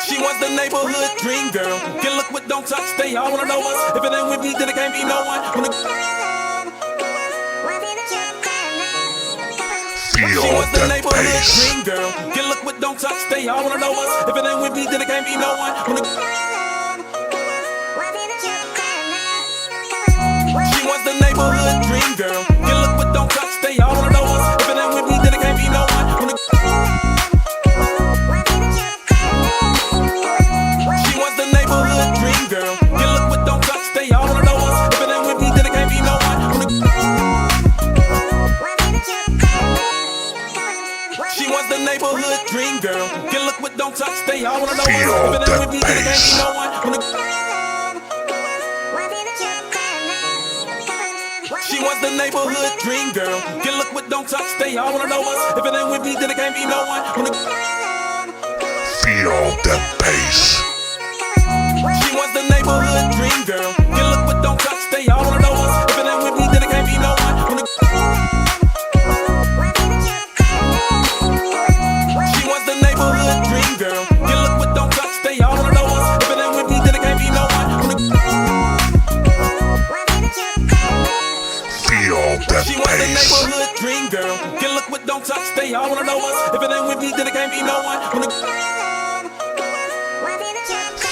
She was the neighborhood dream girl. Get look what don't touch, they all wanna know us. If it ain't with me, then it can't be no one. She was the neighborhood dream girl. Get look what don't touch, they all wanna know us. If it ain't with me, then it can't be no one. She was the neighborhood dream girl. Get look what don't touch, they all wanna know us. If it ain't with me, then it can't be no one. She was the neighborhood dream girl. Get look what don't touch, they all wanna know us. If it ain't with me, then it can't be no one. She was the neighborhood dream girl. Get look what don't touch, they all wanna know us. If it ain't with me, then it can't be no one. She was the neighborhood dream girl. Get look what don't touch, they all wanna know us. If it ain't with me, then it can't be no one. Feel the bass. She was the neighborhood dream girl. Get look what don't touch, they all wanna know us. If it ain't with me, then it can't be no one. She was the neighborhood dream girl. Get look what don't touch, they all wanna know us. If it ain't with me, then it can't be no one. She was the neighborhood dream girl. Get look what don't touch, they all wanna know us. If it ain't with me, then it can't be no one.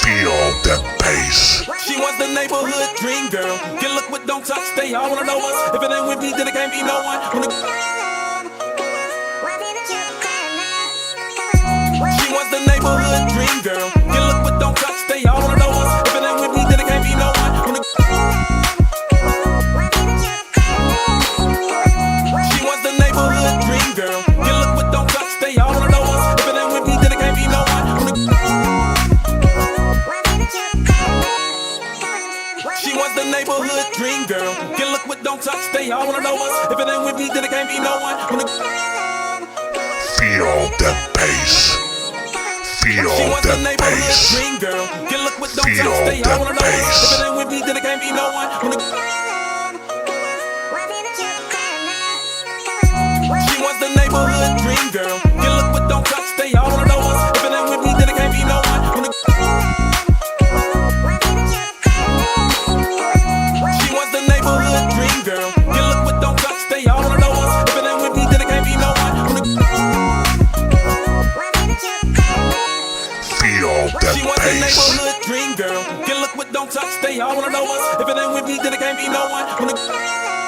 Feel the bass. She was the neighborhood dream girl. Get look what don't touch, they all wanna know us. If it ain't with me, then it can't be no one. She was the neighborhood dream girl. Get look what don't touch, they all wanna know us. If it ain't with me, then it can't be no one. She was the neighborhood dream girl. Get look what don't touch, they all wanna know us. If it ain't with me, then it can't be no one. She was the neighborhood dream girl. Get look what don't touch, they all wanna know us. If it ain't with me, then it can't be no one. Feel the bass. Feel She was the the neighborhood bass. dream girl. Get look what don't Feel touch, they the all wanna know us. bass. If it ain't with me, then it can't be no one. She was the neighborhood dream girl. Get look what don't touch, they all wanna know us. If it ain't with me, then it can't be no one. She was the neighborhood dream girl. Get look what don't touch, they all wanna know us. If it ain't with me, then it can't be no one. Feel the She was the bass. neighborhood dream girl. Get look what don't touch, they all wanna know us. If it ain't with me, then it can't be no one.